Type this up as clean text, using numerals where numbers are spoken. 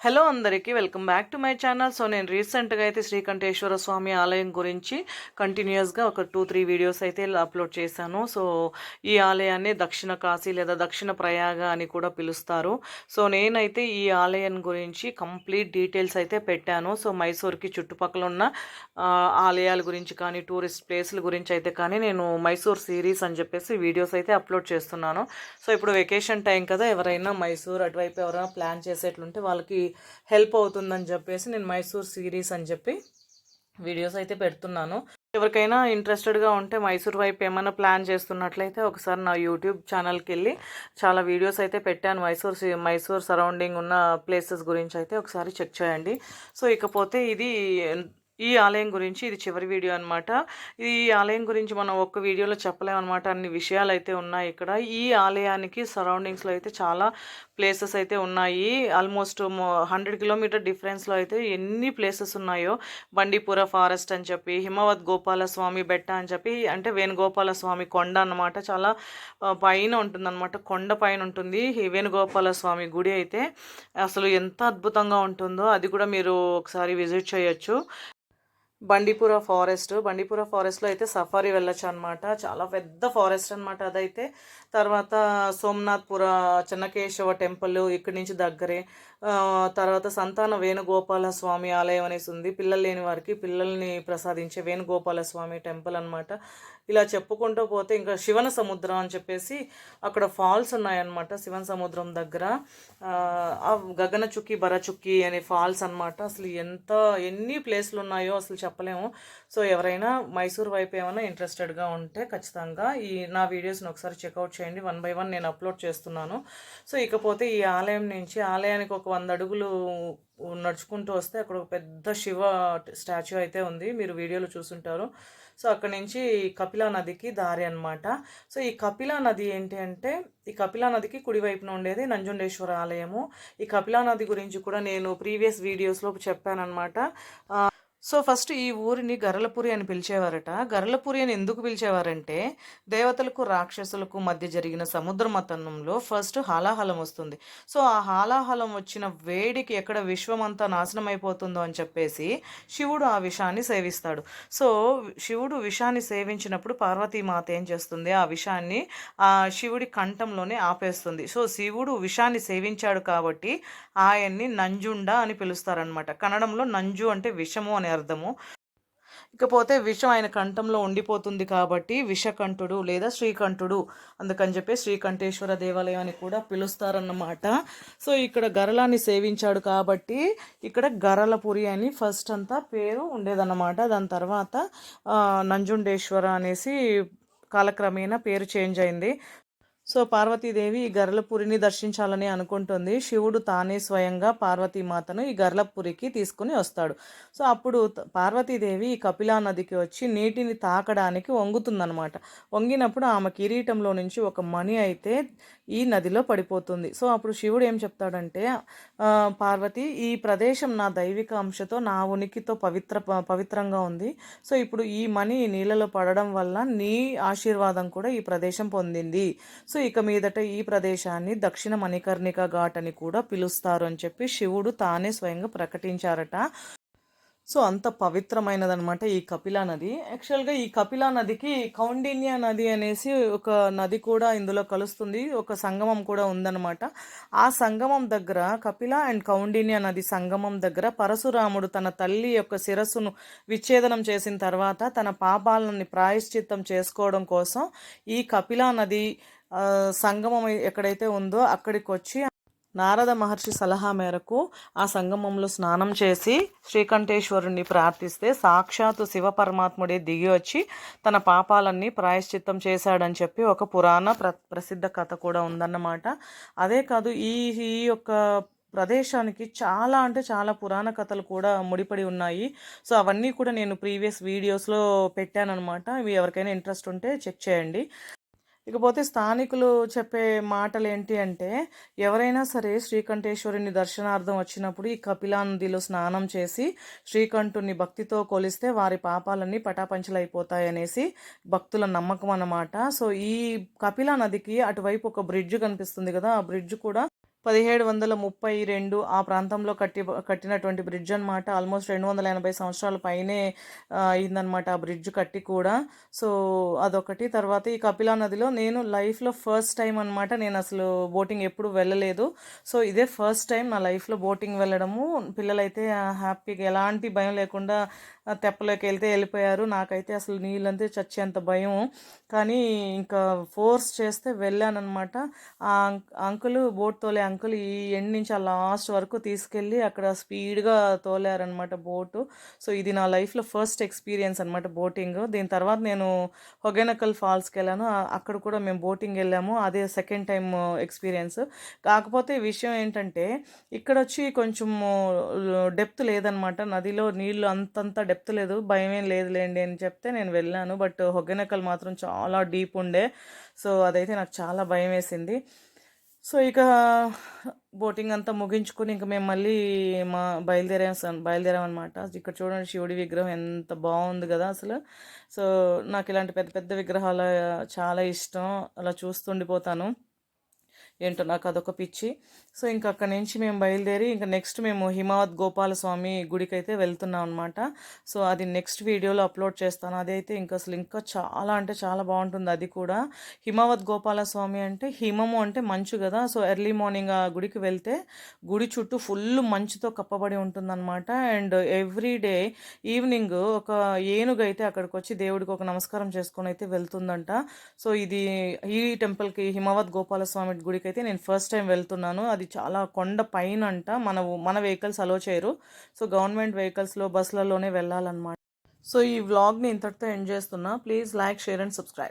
Hello అందరికీ welcome back to my channel. So నేను రీసెంట్గా అయితే శ్రీకంఠేశ్వర స్వామి ఆలయం గురించి కంటిన్యూస్గా ఒక 2-3 వీడియోస్ అయితే అప్లోడ్ చేశాను. సో ఈ ఆలయాన్ని దక్షిణ కాశీ లేదా దక్షిణ ప్రయాగ అని కూడా పిలుస్తారు. సో నేనైతే ఈ ఆలయం గురించి కంప్లీట్ డీటెయిల్స్ అయితే పెట్టాను. సో మైసూర్కి చుట్టుపక్కల ఉన్న ఆలయాల గురించి కానీ టూరిస్ట్ ప్లేస్ల గురించి అయితే కానీ నేను మైసూర్ సిరీస్ అని చెప్పేసి వీడియోస్ అయితే అప్లోడ్ చేస్తున్నాను. సో ఇప్పుడు వెకేషన్ టైం కదా, ఎవరైనా మైసూర్ అటువైపు ఎవరైనా ప్లాన్ చేసేట్లుంటే వాళ్ళకి హెల్ప్ అవుతుందని చెప్పేసి నేను మైసూర్ సిరీస్ అని చెప్పి వీడియోస్ అయితే పెడుతున్నాను. ఎవరికైనా ఇంట్రెస్టెడ్గా ఉంటే మైసూర్ వైపు ఏమైనా ప్లాన్ చేస్తున్నట్లయితే ఒకసారి నా యూట్యూబ్ ఛానల్కి వెళ్ళి చాలా వీడియోస్ అయితే పెట్టాను. మైసూర్ సరౌండింగ్ ఉన్న ప్లేసెస్ గురించి అయితే ఒకసారి చెక్ చేయండి. సో ఇకపోతే ఈ ఆలయం గురించి ఇది చివరి వీడియో అనమాట. ఈ ఆలయం గురించి మనం ఒక్క వీడియోలో చెప్పలేమన్నమాట. అన్ని విషయాలు అయితే ఉన్నాయి ఇక్కడ. ఈ ఆలయానికి సరౌండింగ్స్లో అయితే చాలా ప్లేసెస్ అయితే ఉన్నాయి. ఆల్మోస్ట్ 100 కిలోమీటర్ డిఫరెన్స్లో అయితే ఎన్ని ప్లేసెస్ ఉన్నాయో. బండీపుర ఫారెస్ట్ అని చెప్పి, హిమవత్ గోపాలస్వామి బెట్ట అని చెప్పి, అంటే వేణుగోపాలస్వామి కొండ అన్నమాట. చాలా పైన ఉంటుందన్నమాట, కొండ పైన ఉంటుంది ఈ వేణుగోపాలస్వామి గుడి అయితే. అసలు ఎంత అద్భుతంగా ఉంటుందో అది కూడా మీరు ఒకసారి విజిట్ చేయొచ్చు. బండీపుర ఫారెస్ట్లో అయితే సఫారీ వెళ్ళొచ్చు అనమాట. చాలా పెద్ద ఫారెస్ట్ అనమాట అదైతే. తర్వాత సోమనాథ్పుర చెన్నకేశవ టెంపుల్ ఇక్కడి నుంచి దగ్గరే. తర్వాత సంతాన వేణుగోపాల స్వామి ఆలయం అనేసి ఉంది. పిల్లలు లేని వారికి పిల్లల్ని ప్రసాదించే వేణుగోపాల స్వామి టెంపుల్ అనమాట. ఇలా చెప్పుకుంటూ పోతే ఇంకా శివన సముద్రం అని చెప్పేసి అక్కడ ఫాల్స్ ఉన్నాయన్నమాట. శివన సముద్రం దగ్గర గగనచుక్కి బరచుక్కి అనే ఫాల్స్ అనమాట. అసలు ఎన్ని ప్లేస్లు ఉన్నాయో అసలు చెప్పలేము. సో ఎవరైనా మైసూర్ వైపు ఏమైనా ఇంట్రెస్టెడ్గా ఉంటే ఖచ్చితంగా నా వీడియోస్ని ఒకసారి చెక్అవుట్ చేయండి. 1 by 1 నేను అప్లోడ్ చేస్తున్నాను. సో ఇకపోతే ఈ ఆలయం నుంచి ఆలయానికి ఒక 100 అడుగులు నడుచుకుంటూ వస్తే అక్కడ ఒక పెద్ద శివ స్టాచ్యూ అయితే ఉంది, మీరు వీడియోలో చూసుంటారు. సో అక్కడ నుంచి కపిలా నదికి దారి అనమాట. సో ఈ కపిలా నది ఏంటి అంటే, ఈ కపిలా నదికి కుడివైపున ఉండేది నంజుండేశ్వర ఆలయము. ఈ కపిలా నది గురించి కూడా నేను ప్రీవియస్ వీడియోస్లో చెప్పానమాట. సో ఫస్ట్ ఈ ఊరిని గరలపురి అని పిలిచేవారట. గరలపురి అని ఎందుకు పిలిచేవారంటే, దేవతలకు రాక్షసులకు మధ్య జరిగిన సముద్ర మథనంలో ఫస్ట్ హాలాహలం వస్తుంది. సో ఆ హాలాహలం వచ్చిన వేడికి ఎక్కడ విశ్వమంతా నాశనం అయిపోతుందో అని చెప్పేసి శివుడు ఆ విషాన్ని సేవిస్తాడు. సో శివుడు విషాన్ని సేవించినప్పుడు పార్వతీమాత ఏం చేస్తుంది, ఆ విషాన్ని ఆ శివుడి కంఠంలోనే ఆపేస్తుంది. సో శివుడు విషాన్ని సేవించాడు కాబట్టి ఆయన్ని నంజుండ అని పిలుస్తారనమాట. కన్నడంలో నంజు అంటే విషము అని అర్థము. ఇకపోతే విషం ఆయన కంఠంలో ఉండిపోతుంది కాబట్టి విషకంఠుడు లేదా శ్రీకంఠుడు, అందుకని చెప్పి శ్రీకంఠేశ్వర దేవాలయం అని కూడా పిలుస్తారన్నమాట. సో ఇక్కడ గరళాన్ని సేవించాడు కాబట్టి ఇక్కడ గరలపురి అని ఫస్ట్ అంతా పేరు ఉండేదన్నమాట. దాని తర్వాత నంజుండేశ్వర అనేసి కాలక్రమేణా పేరు చేంజ్ అయింది. సో పార్వతీదేవి ఈ గర్లపురిని దర్శించాలని అనుకుంటుంది. శివుడు తానే స్వయంగా పార్వతీమాతను ఈ గర్లపురికి తీసుకుని వస్తాడు. సో అప్పుడు పార్వతీదేవి ఈ కపిలా నదికి వచ్చి నీటిని తాకడానికి వంగుతుందనమాట. వంగినప్పుడు ఆమె కిరీటంలో నుంచి ఒక మణి అయితే ఈ నదిలో పడిపోతుంది. సో అప్పుడు శివుడు ఏం చెప్తాడంటే, పార్వతి, ఈ ప్రదేశం నా దైవిక అంశతో నా ఉనికితో పవిత్రంగా ఉంది. సో ఇప్పుడు ఈ మణి నీళ్ళలో పడడం వల్ల నీ ఆశీర్వాదం కూడా ఈ ప్రదేశం పొందింది. సో ఇక మీదట ఈ ప్రదేశాన్ని దక్షిణ మణికర్ణిక ఘాట్ అని కూడా పిలుస్తారు అని చెప్పి శివుడు తానే స్వయంగా ప్రకటించారట. సో అంత పవిత్రమైనదనమాట ఈ కపిలా నది. యాక్చువల్గా ఈ కపిలా నదికి కౌండిన్య నది అనేసి ఒక నది కూడా ఇందులో కలుస్తుంది, ఒక సంగమం కూడా ఉందన్నమాట. ఆ సంగమం దగ్గర, కపిల అండ్ కౌండిన్య నది సంగమం దగ్గర పరశురాముడు తన తల్లి యొక్క శిరస్సును విచ్ఛేదనం చేసిన తర్వాత తన పాపాలని ప్రాయశ్చిత్తం చేసుకోవడం కోసం ఈ కపిలా నది సంగమం ఎక్కడైతే ఉందో అక్కడికి వచ్చి నారద మహర్షి సలహా మేరకు ఆ సంగమంలో స్నానం చేసి శ్రీకంఠేశ్వరుణ్ణి ప్రార్థిస్తే సాక్షాత్తు శివ పరమాత్ముడే దిగి వచ్చి తన పాపాలన్నీ ప్రాయశ్చిత్తం చేశాడని చెప్పి ఒక పురాణ ప్రసిద్ధ కథ కూడా ఉందన్నమాట. అదే కాదు, ఈ యొక్క ప్రదేశానికి చాలా అంటే చాలా పురాణ కథలు కూడా ముడిపడి ఉన్నాయి. సో అవన్నీ కూడా నేను ప్రీవియస్ వీడియోస్లో పెట్టానన్నమాట. ఇవి ఎవరికైనా ఇంట్రెస్ట్ ఉంటే చెక్ చేయండి. ఇకపోతే స్థానికులు చెప్పే మాటలు ఏంటి అంటే, ఎవరైనా సరే శ్రీకంఠేశ్వరుని దర్శనార్థం వచ్చినప్పుడు ఈ కపిలా నదిలో స్నానం చేసి శ్రీకంఠుని భక్తితో కొలిస్తే వారి పాపాలన్నీ పటాపంచలైపోతాయనేసి భక్తుల నమ్మకం అన్నమాట. సో ఈ కపిలా నదికి అటువైపు ఒక బ్రిడ్జ్ కనిపిస్తుంది కదా, ఆ బ్రిడ్జ్ కూడా 1732 ఆ ప్రాంతంలో కట్టినటువంటి బ్రిడ్జ్ అనమాట. ఆల్మోస్ట్ 280 సంవత్సరాల పైనే అయిందనమాట ఆ బ్రిడ్జ్ కట్టి కూడా. సో అదొకటి. తర్వాత ఈ కపిలా నదిలో నేను లైఫ్లో ఫస్ట్ టైం అనమాట, నేను అసలు బోటింగ్ ఎప్పుడు వెళ్ళలేదు. సో ఇదే ఫస్ట్ టైం నా లైఫ్లో బోటింగ్ వెళ్ళడము. పిల్లలైతే హ్యాపీగా ఎలాంటి భయం లేకుండా తెప్పలోకి వెళ్ళిపోయారు. నాకైతే అసలు నీళ్ళంతే చచ్చేంత భయం. కానీ ఇంకా ఫోర్స్ చేస్తే వెళ్ళానమాట. ఆ అంకుల్, బోట్ తోలే అంకుల్ ఈ ఎండ్ నుంచి ఆ లాస్ట్ వరకు తీసుకెళ్ళి అక్కడ స్పీడ్గా తోలారనమాట బోటు. సో ఇది నా లైఫ్లో ఫస్ట్ ఎక్స్పీరియన్స్ అనమాట బోటింగ్. దీని తర్వాత నేను హొగెనకల్ ఫాల్స్కి వెళ్ళాను. అక్కడ కూడా మేము బోటింగ్ వెళ్ళాము. అదే సెకండ్ టైం ఎక్స్పీరియన్స్. కాకపోతే విషయం ఏంటంటే ఇక్కడ వచ్చి కొంచెం డెప్త్ లేదనమాట, నదిలో నీళ్ళు అంతంత డెప్త్ లేదు. భయం ఏం లేదులేండి అని చెప్తే నేను వెళ్ళాను. బట్ హొగెనకల్ మాత్రం చాలా డీప్ ఉండే. సో అదైతే నాకు చాలా భయం వేసింది. సో ఇక బోటింగ్ అంతా ముగించుకొని ఇంక మేము మళ్ళీ బయలుదేరామన్నమాట. ఇక్కడ చూడండి శివుడి విగ్రహం ఎంత బాగుంది కదా అసలు. సో నాకు ఇలాంటి పెద్ద పెద్ద విగ్రహాలు చాలా ఇష్టం, అలా చూస్తుండిపోతాను. ఏంటో నాకు అదొక పిచ్చి. సో ఇంకా అక్కడి నుంచి మేము బయలుదేరి ఇంకా నెక్స్ట్ మేము హిమవత్ గోపాలస్వామి గుడికి అయితే వెళ్తున్నాం అనమాట. సో అది నెక్స్ట్ వీడియోలో అప్లోడ్ చేస్తాను. అదైతే ఇంకా అసలు ఇంకా చాలా అంటే చాలా బాగుంటుంది అది కూడా. హిమవత్ గోపాలస్వామి అంటే హిమము అంటే మంచు కదా. సో ఎర్లీ మార్నింగ్ ఆ గుడికి వెళ్తే గుడి చుట్టూ ఫుల్ మంచుతో కప్పబడి ఉంటుందన్నమాట. అండ్ ఎవ్రీ డే ఈవినింగ్ ఒక ఏనుగు అయితే అక్కడికి వచ్చి దేవుడికి ఒక నమస్కారం చేసుకొని అయితే వెళ్తుందంట. సో ఇది ఈ టెంపుల్కి హిమవత్ గోపాలస్వామి గుడికి అయితే నేను ఫస్ట్ టైం వెళ్తున్నాను. అది చాలా కొండ పైన అంట. మన వెహికల్స్ అలో చేయరు. సో గవర్నమెంట్ వెహికల్స్లో బస్సులలోనే వెళ్ళాలన్నమాట. సో ఈ వ్లాగ్ని ఇంతటితో ఎండ్ చేస్తున్నా. Please like, share and subscribe.